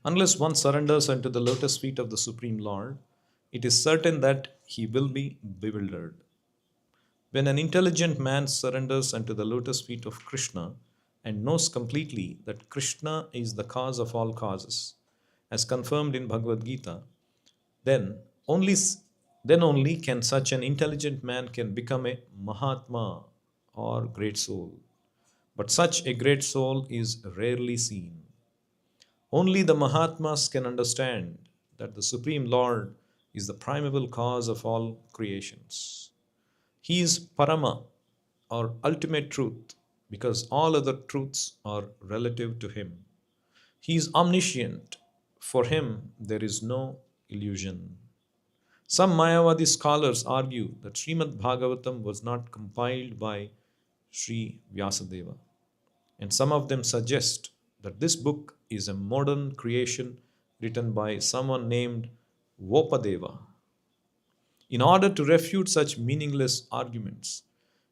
Unless one surrenders unto the lotus feet of the Supreme Lord, it is certain that he will be bewildered. When an intelligent man surrenders unto the lotus feet of Krishna and knows completely that Krishna is the cause of all causes, as confirmed in Bhagavad Gita, then only then only can such an intelligent man can become a Mahatma or great soul. But such a great soul is rarely seen. Only the Mahatmas can understand that the Supreme Lord is the primeval cause of all creations. He is Parama or ultimate truth because all other truths are relative to him. He is omniscient. For him, there is no illusion. Some Mayavadi scholars argue that Srimad Bhagavatam was not compiled by Sri Vyasadeva, and some of them suggest that this book is a modern creation written by someone named Vopadeva. In order to refute such meaningless arguments,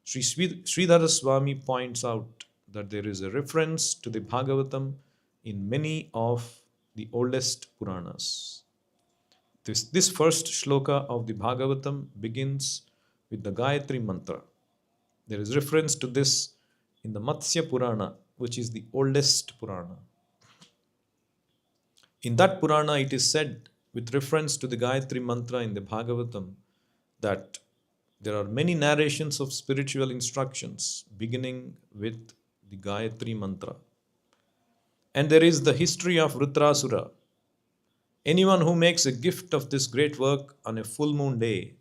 Sridhara Swami points out that there is a reference to the Bhagavatam in many of the oldest Puranas. This first shloka of the Bhagavatam begins with the Gayatri Mantra. There is reference to this in the Matsya Purana, which is the oldest Purana. In that Purana, it is said, with reference to the Gayatri Mantra in the Bhagavatam, that there are many narrations of spiritual instructions beginning with the Gayatri Mantra. And there is the history of Rudrasura. Anyone who makes a gift of this great work on a full moon day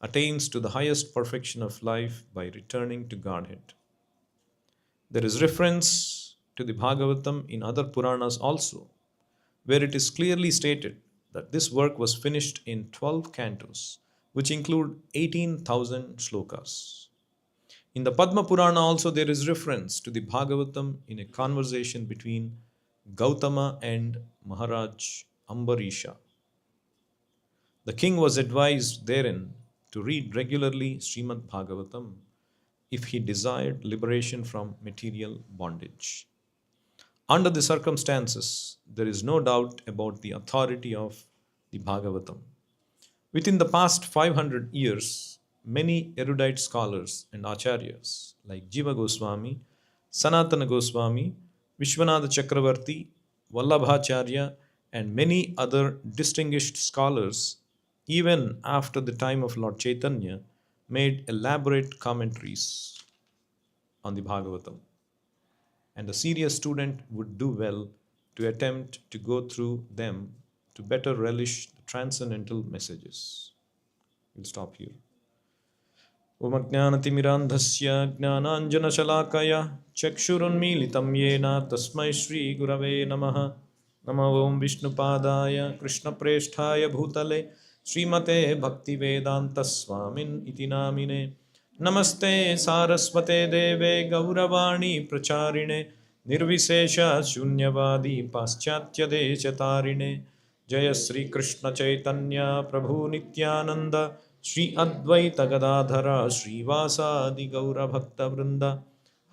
attains to the highest perfection of life by returning to Godhead. There is reference to the Bhagavatam in other Puranas also, where it is clearly stated that this work was finished in 12 cantos, which include 18,000 shlokas. In the Padma Purana also there is reference to the Bhagavatam in a conversation between Gautama and Maharaj Ambarisha. The king was advised therein to read regularly Srimad Bhagavatam if he desired liberation from material bondage. Under the circumstances, there is no doubt about the authority of the Bhagavatam. Within the past 500 years, many erudite scholars and acharyas like Jiva Goswami, Sanatana Goswami, Vishwanatha Chakravarti, Vallabhacharya, and many other distinguished scholars, even after the time of Lord Chaitanya, made elaborate commentaries on the Bhagavatam. And a serious student would do well to attempt to go through them to better relish the transcendental messages. We'll stop here. Om Ajnanatimirandhasya Jnananjanashalakaya Chakshurunmilitam Yena Tasmai Shri Gurave Namaha Namo Om Vishnupadaya Krishna Presthaya Bhutale Srimate Bhaktivedanta Swamin Iti Namine Namaste Saraswate Deve Gauravani Pracharine Nirvisesha Shunyavadi Paschatya Deshatarine Jaya Sri Krishna Chaitanya Prabhu Nityananda Shri Advaita Gadadhara Shri Vasadi Gaura Bhakta Vrinda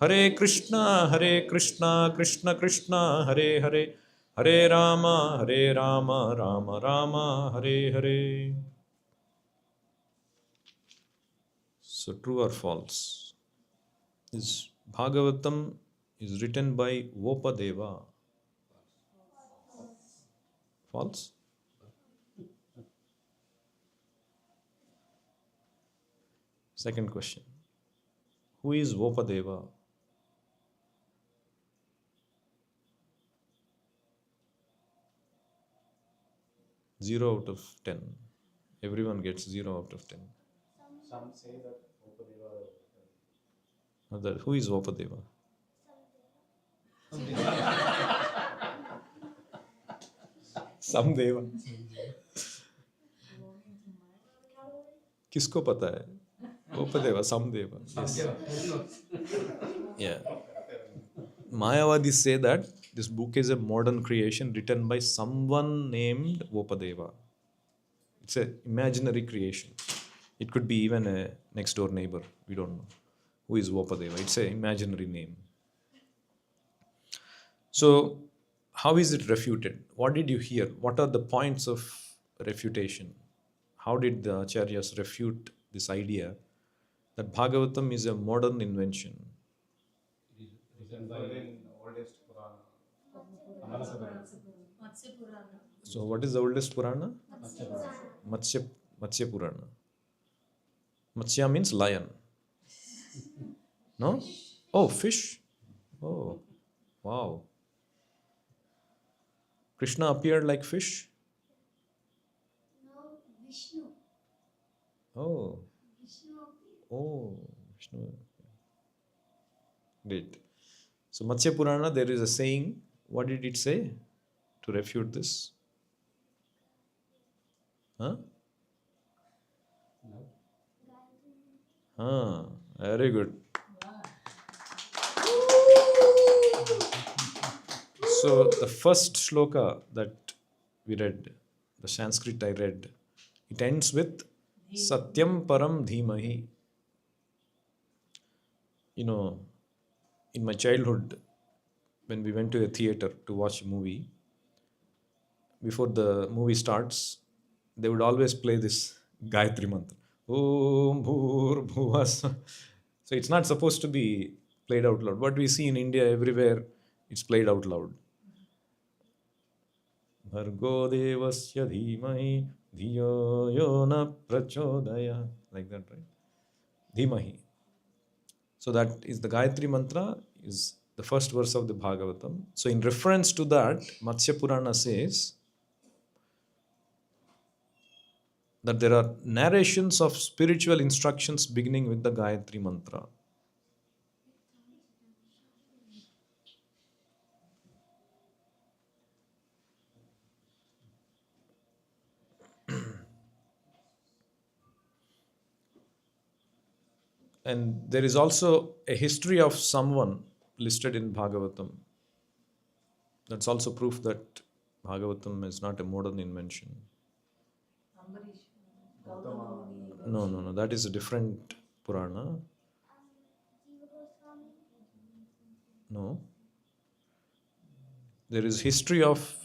Hare Krishna Krishna Krishna Hare Hare Hare Rama Rama Rama Hare Hare. So true or false? This Bhagavatam is written by Vopadeva. False? Second question. Who is Vopadeva? Zero out of 10. Everyone gets 0 out of 10. Some say that Upadeva. Who is Vopadeva? Samdeva. किसको पता है? Vopadeva, Samdeva. Yes. Yeah. Mayavadis say that this book is a modern creation written by someone named Vopadeva. It's an imaginary creation. It could be even a next door neighbor. We don't know. Who is Vopadeva? It's an imaginary name. So, how is it refuted? What did you hear? What are the points of refutation? How did the acharyas refute this idea that Bhagavatam is a modern invention? referred in oldest Purana, Manasa Purana. So, what is the oldest Purana? Matsya Purana. Matsya, Matsya Purana. Matsya means lion. No? Oh, fish. Oh, wow. Krishna appeared like fish. No, Vishnu. Oh, Vishnu appeared. oh, Vishnu. Great. So, Matsya Purana, there is a saying. What did it say to refute this? Huh? No. Ah, very good. So, the first shloka that we read, the Sanskrit I read, it ends with Satyam Param Dhimahi. You know, in my childhood, when we went to a theater to watch a movie, before the movie starts, they would always play this Gayatri Mantra. Om Bhur Bhuvas. So it's not supposed to be played out loud. What we see in India everywhere, it's played out loud. Bhargo Devasya Dhimahi Dhiyo Yo Na Prachodaya. Like that, right? Dhimahi. So that is the Gayatri Mantra, is the first verse of the Bhagavatam. So in reference to that, Matsya Purana says that there are narrations of spiritual instructions beginning with the Gayatri Mantra. And there is also a history of someone listed in Bhagavatam. That's also proof that Bhagavatam is not a modern invention. No. That is a different Purana. Jiva Goswami. No. There is history of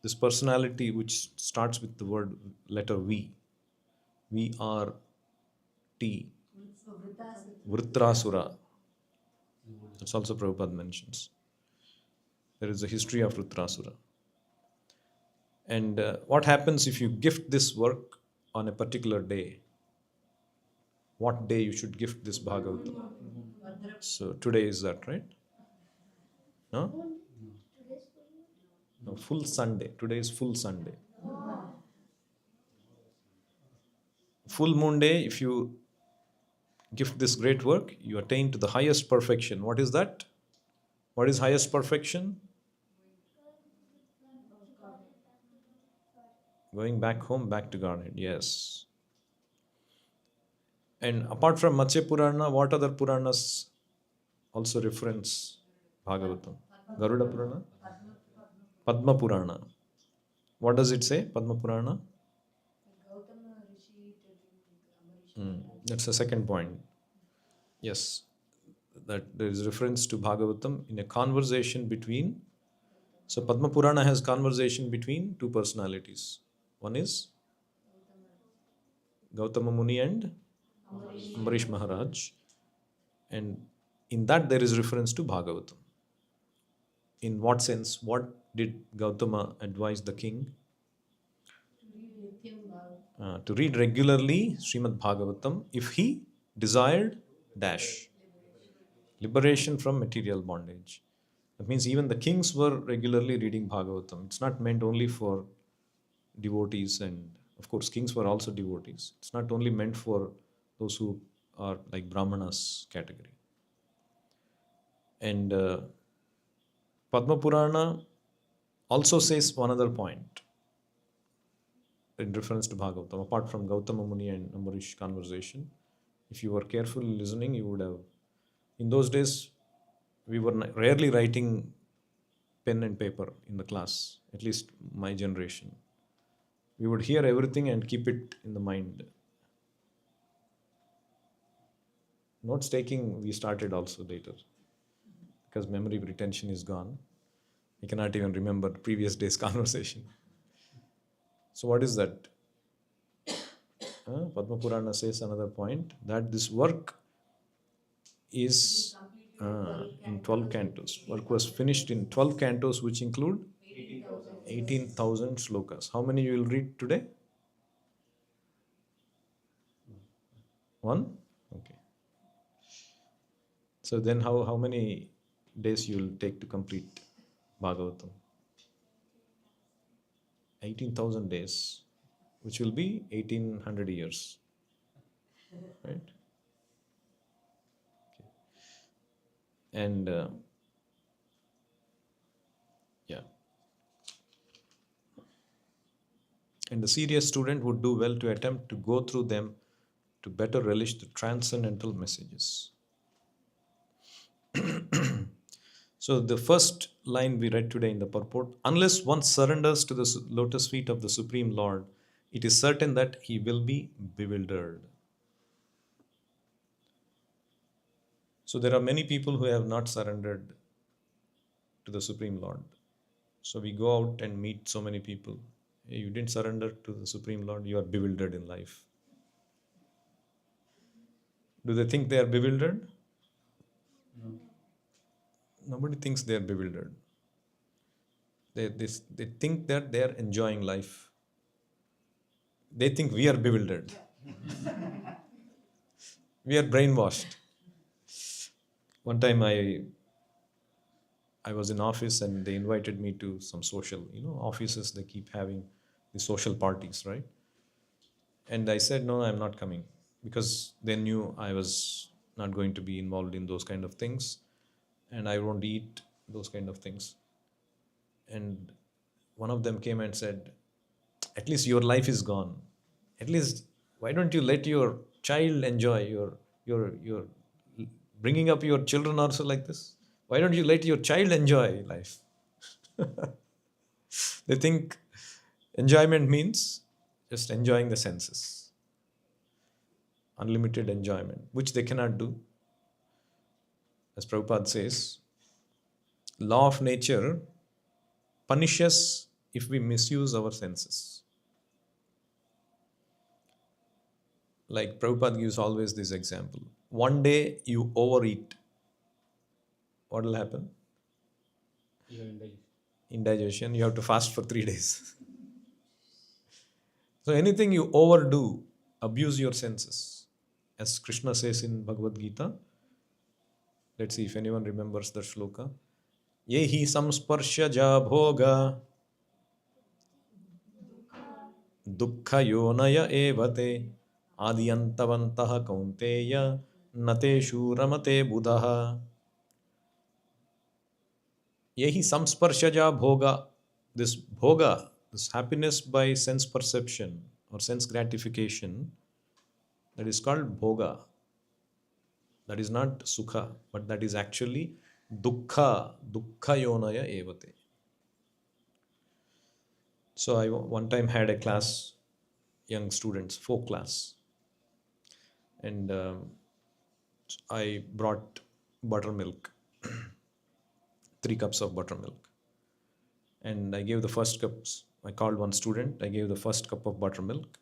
this personality which starts with the word letter V. V-R-T. Vritrasura. That's also Prabhupada mentions. There is a history of Vritrasura. And what happens if you gift this work on a particular day? What day you should gift this Bhagavatam? So today is that, right? No? Moon. Today's full moon. No, full Sunday. Today is full Sunday. Full moon day, if you gift this great work, you attain to the highest perfection. What is that? What is highest perfection? Going back home, back to Godhead. Yes. And apart from Matsya Purana, what other Puranas also reference Bhagavatam? Garuda Purana? Padma Purana. What does it say, Padma Purana? That's the second point. Yes, that there is reference to Bhagavatam in a conversation between. So Padma Purana has conversation between two personalities. One is Gautama Muni and Ambarish Maharaj. And in that there is reference to Bhagavatam. In what sense? What did Gautama advise the king? To read regularly Srimad Bhagavatam if he desired dash liberation from material bondage. That means even the kings were regularly reading Bhagavatam. It's not meant only for devotees, and of course kings were also devotees. It's not only meant for those who are like Brahmanas category. And Padma Purana also says one other point in reference to Bhagavatam, apart from Gautama Muni and Ambarish conversation. If you were carefully listening, you would have. In those days, we were rarely writing pen and paper in the class, at least my generation. We would hear everything and keep it in the mind. Notes taking, we started also later because memory retention is gone. I cannot even remember previous day's conversation. So what is that? Padma Purana says another point, that this work is in 12 cantos. Work was finished in 12 cantos, which include 18,000 slokas. How many you will read today? One? Okay. So then how many days you will take to complete Bhagavatam? 18,000 days, which will be 1800 years. Right? And yeah. And the serious student would do well to attempt to go through them to better relish the transcendental messages. So the first line we read today in the purport, unless one surrenders to the lotus feet of the Supreme Lord, it is certain that he will be bewildered. So there are many people who have not surrendered to the Supreme Lord. So we go out and meet so many people. Hey, you didn't surrender to the Supreme Lord, you are bewildered in life. Do they think they are bewildered? No. Nobody thinks they are bewildered. They think that they are enjoying life. They think we are bewildered. We are brainwashed. One time I was in office and they invited me to some social, offices, they keep having the social parties, right? And I said, no, I'm not coming, because they knew I was not going to be involved in those kind of things and I won't eat those kind of things. And one of them came and said, at least your life is gone. At least, why don't you let your child enjoy your bringing up your children also like this? Why don't you let your child enjoy life? They think enjoyment means just enjoying the senses, unlimited enjoyment, which they cannot do. As Prabhupada says, law of nature punishes if we misuse our senses. Like Prabhupada gives always this example. One day you overeat, what will happen? You will die. Indigestion, you have to fast for 3 days. So anything you overdo, abuse your senses. As Krishna says in Bhagavad Gita, let's see if anyone remembers the shloka. Yehi samsparshaja bhoga dukkha yonaya evate adiyantavantaha kaunteya nateshu ramate buddha. Yehi samsparshaja bhoga. This bhoga, this happiness by sense perception or sense gratification, that is called bhoga. That is not sukha, but that is actually dukkha, dukkha yonaya evate. So I one time had a class, young students, folk class, and I brought buttermilk, 3 cups of buttermilk, and I gave the first cups. I called one student, I gave the first cup of buttermilk,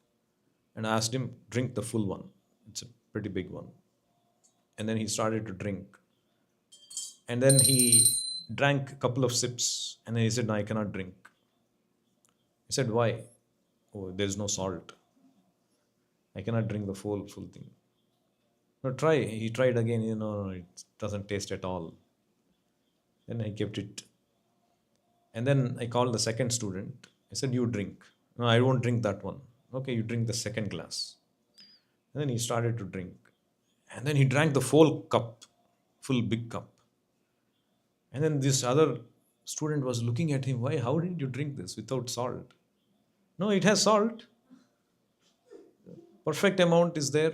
and I asked him, drink the full one. It's a pretty big one. And then he started to drink. And then he drank a couple of sips, and then he said, no, I cannot drink. I said, why? Oh, there is no salt. I cannot drink the full thing. No, try. He tried again, it doesn't taste at all. Then I kept it. And then I called the second student. I said, you drink. No, I won't drink that one. Okay, you drink the second glass. And then he started to drink. And then he drank the full cup, full big cup. And then this other student was looking at him, why, how did you drink this without salt? No, it has salt. Perfect amount is there.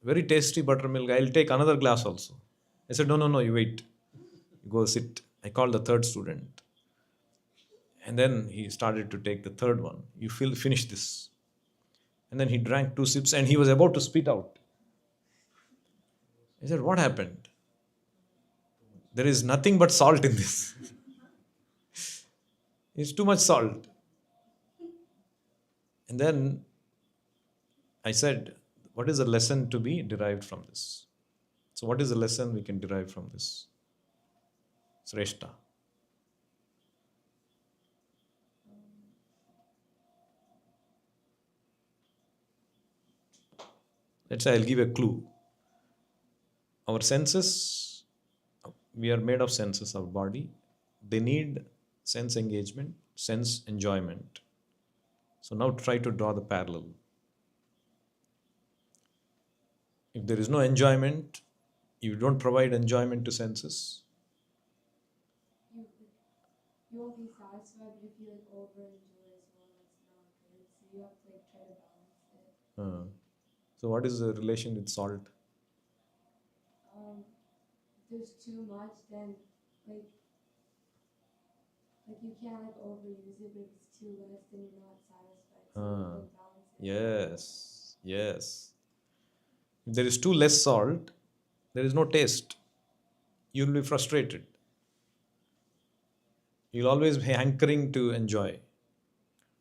Very tasty buttermilk. I'll take another glass also. I said, no, you wait. You go sit. I called the third student. And then he started to take the third one. You finish this. And then he drank 2 sips and he was about to spit out. I said, what happened? There is nothing but salt in this. It's too much salt. And then I said, what is the lesson to be derived from this? So, what is the lesson we can derive from this? Sreshta. Let's say I'll give a clue. Our senses, we are made of senses, our body, they need sense engagement, sense enjoyment. So now try to draw the parallel. If there is no enjoyment, you don't provide enjoyment to senses. You you won't be satisfied, but if you like overenjoy as well, that's not good. So you have to like try to balance it. So what is the relation with salt? If there's too much, then like you can't like overuse it, but if it's too less, then you're not satisfied. So you have to like balance it. Yes, yes. If there is too less salt, there is no taste. You will be frustrated. You'll always be hankering to enjoy.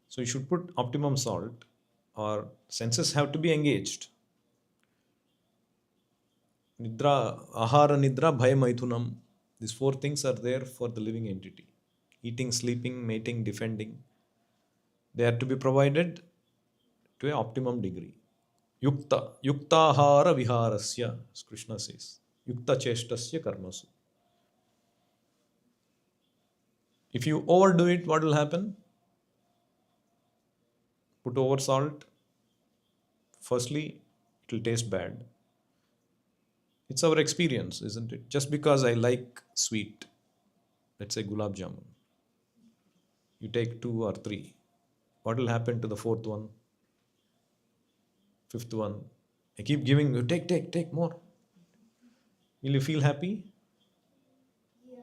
So you should put optimum salt, or senses have to be engaged. Nidra, ahara, nidra, bhaya, maithunam. These four things are there for the living entity. Eating, sleeping, mating, defending. They are to be provided to an optimum degree. Yukta, yuktahara viharasya, as Krishna says. Yukta cheshtasya karmasu. If you overdo it, what will happen? Put over salt. Firstly, it will taste bad. It's our experience, isn't it? Just because I like sweet, let's say gulab jamun, you take 2 or 3. What will happen to the fourth one, fifth one? I keep giving you, take more. Will you feel happy? Yeah.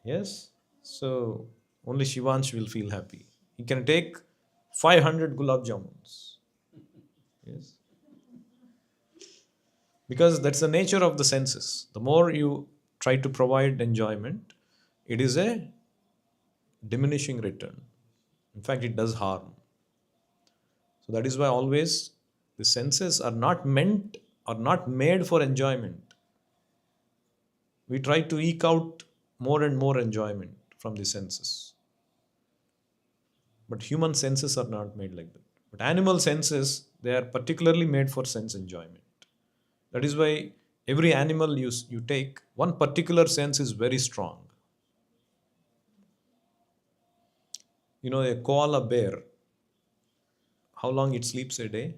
Yes. So only Shivansh will feel happy. He can take 500 gulab jamuns. Yes. Because that's the nature of the senses. The more you try to provide enjoyment, it is a diminishing return. In fact, it does harm. So that is why always the senses are not meant or not made for enjoyment. We try to eke out more and more enjoyment from the senses. But human senses are not made like that. But animal senses, they are particularly made for sense enjoyment. That is why every animal you take, one particular sense is very strong. You know, a koala bear, how long it sleeps a day?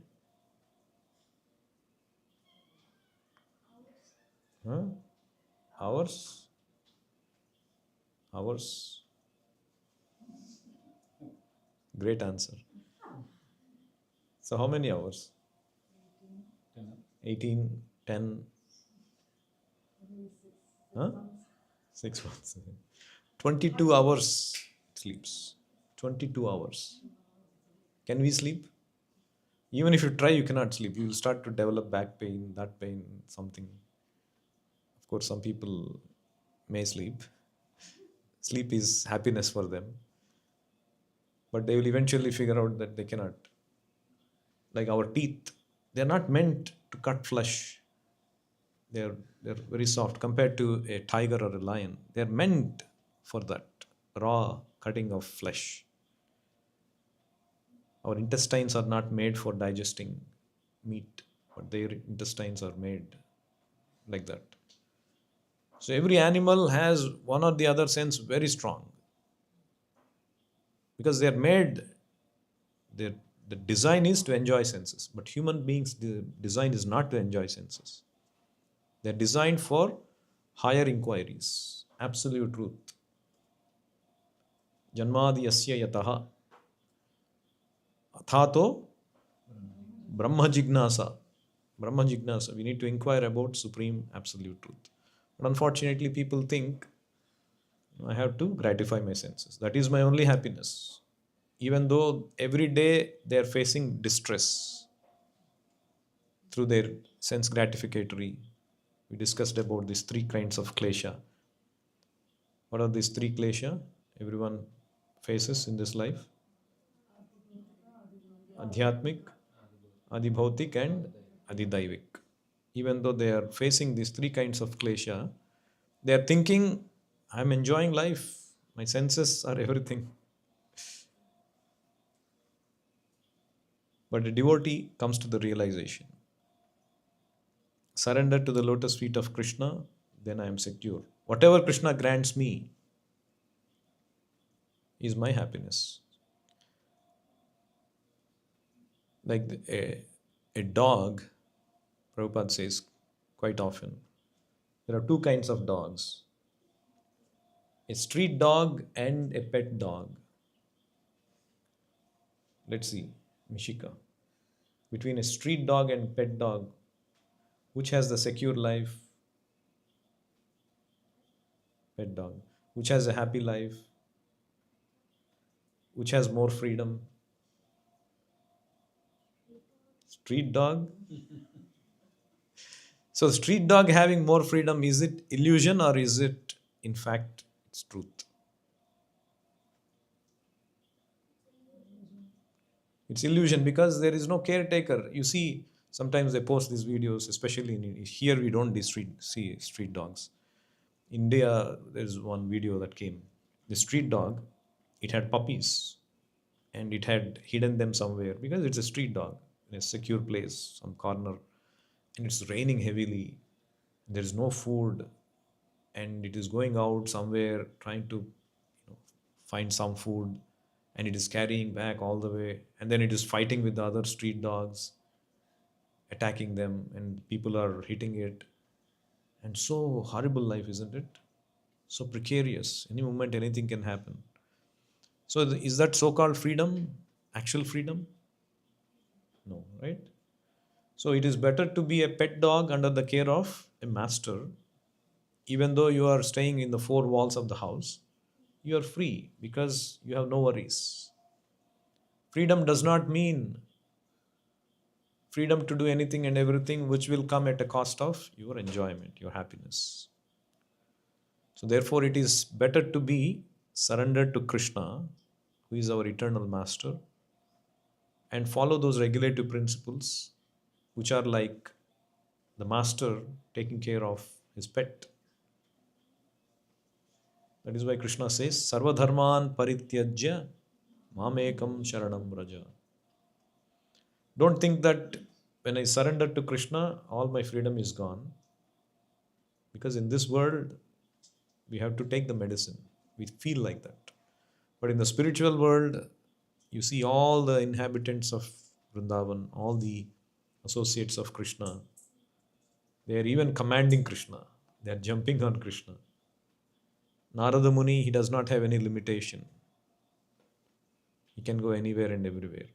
Huh? Hours? Hours? Great answer. So, how many hours? 18, 10, huh? 6 months. 22 hours it sleeps. 22 hours. Can we sleep? Even if you try, you cannot sleep. You will start to develop back pain, that pain, something. Of course, some people may sleep. Sleep is happiness for them. But they will eventually figure out that they cannot. Like our teeth, they are not meant to cut flesh. They're very soft compared to a tiger or a lion. They're meant for that raw cutting of flesh. Our intestines are not made for digesting meat, but their intestines are made like that. So every animal has one or the other sense very strong because they are made. Their the design is to enjoy senses, but human beings, the design is not to enjoy senses. They're designed for higher inquiries, absolute truth. Janmadi yasya yataha athato brahma jignasa. Brahma jignasa. We need to inquire about supreme absolute truth. But unfortunately, people think I have to gratify my senses. That is my only happiness. Even though every day they are facing distress through their sense gratificatory. We discussed about these 3 kinds of klesha. What are these 3 klesha? Everyone phases in this life? Adhyatmik, Adibhautik and Adidaivik. Even though they are facing these three kinds of klesha, they are thinking, I'm enjoying life. My senses are everything. But a devotee comes to the realization, surrender to the lotus feet of Krishna, then I am secure. Whatever Krishna grants me is my happiness. Like a dog, Prabhupada says quite often, there are two kinds of dogs, a street dog and a pet dog. Let's see, Mishika. Between a street dog and pet dog, which has the secure life? Pet dog. Which has a happy life? Which has more freedom? Street dog. So, street dog having more freedom, is it illusion or is it in fact it's truth? It's illusion because there is no caretaker. You see, sometimes they post these videos, especially in here we don't see street dogs. India, there's one video that came. The street dog, it had puppies and it had hidden them somewhere because it's a street dog in a secure place, some corner, and it's raining heavily. There is no food, and it is going out somewhere trying to find some food, and it is carrying back all the way, and then it is fighting with the other street dogs, attacking them, and people are hitting it. And so horrible life, isn't it? So precarious. Any moment, anything can happen. So, is that so called freedom actual freedom? No, right? So, it is better to be a pet dog under the care of a master, even though you are staying in the four walls of the house. You are free because you have no worries. Freedom does not mean freedom to do anything and everything which will come at a cost of your enjoyment, your happiness. So, therefore, it is better to be surrendered to Krishna, who is our eternal master, and follow those regulative principles, which are like the master taking care of his pet. That is why Krishna says, Sarvadharman parityajya mamekam sharanam raja. Don't think that when I surrender to Krishna, all my freedom is gone. Because in this world, we have to take the medicine. We feel like that. But in the spiritual world, you see all the inhabitants of Vrindavan, all the associates of Krishna, they are even commanding Krishna. They are jumping on Krishna. Narada Muni, he does not have any limitation. He can go anywhere and everywhere.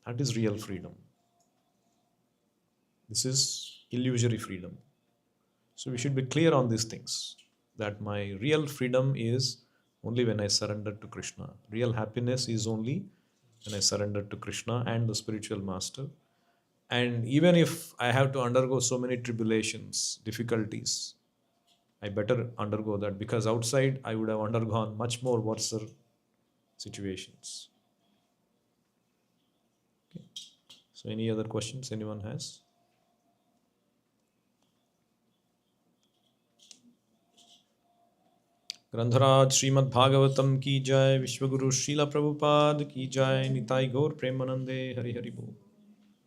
That is real freedom. This is illusory freedom. So we should be clear on these things, that my real freedom is only when I surrender to Krishna. Real happiness is only when I surrender to Krishna and the spiritual master. And even if I have to undergo so many tribulations, difficulties, I better undergo that, because outside I would have undergone much more worse situations. Okay. So any other questions anyone has? ग्रंथराज Shrimad Bhagavatam की जय, विश्वगुरु श्रीला प्रभुपाद की जय, निताई गौर प्रेमानंदे, हरि हरि बोल।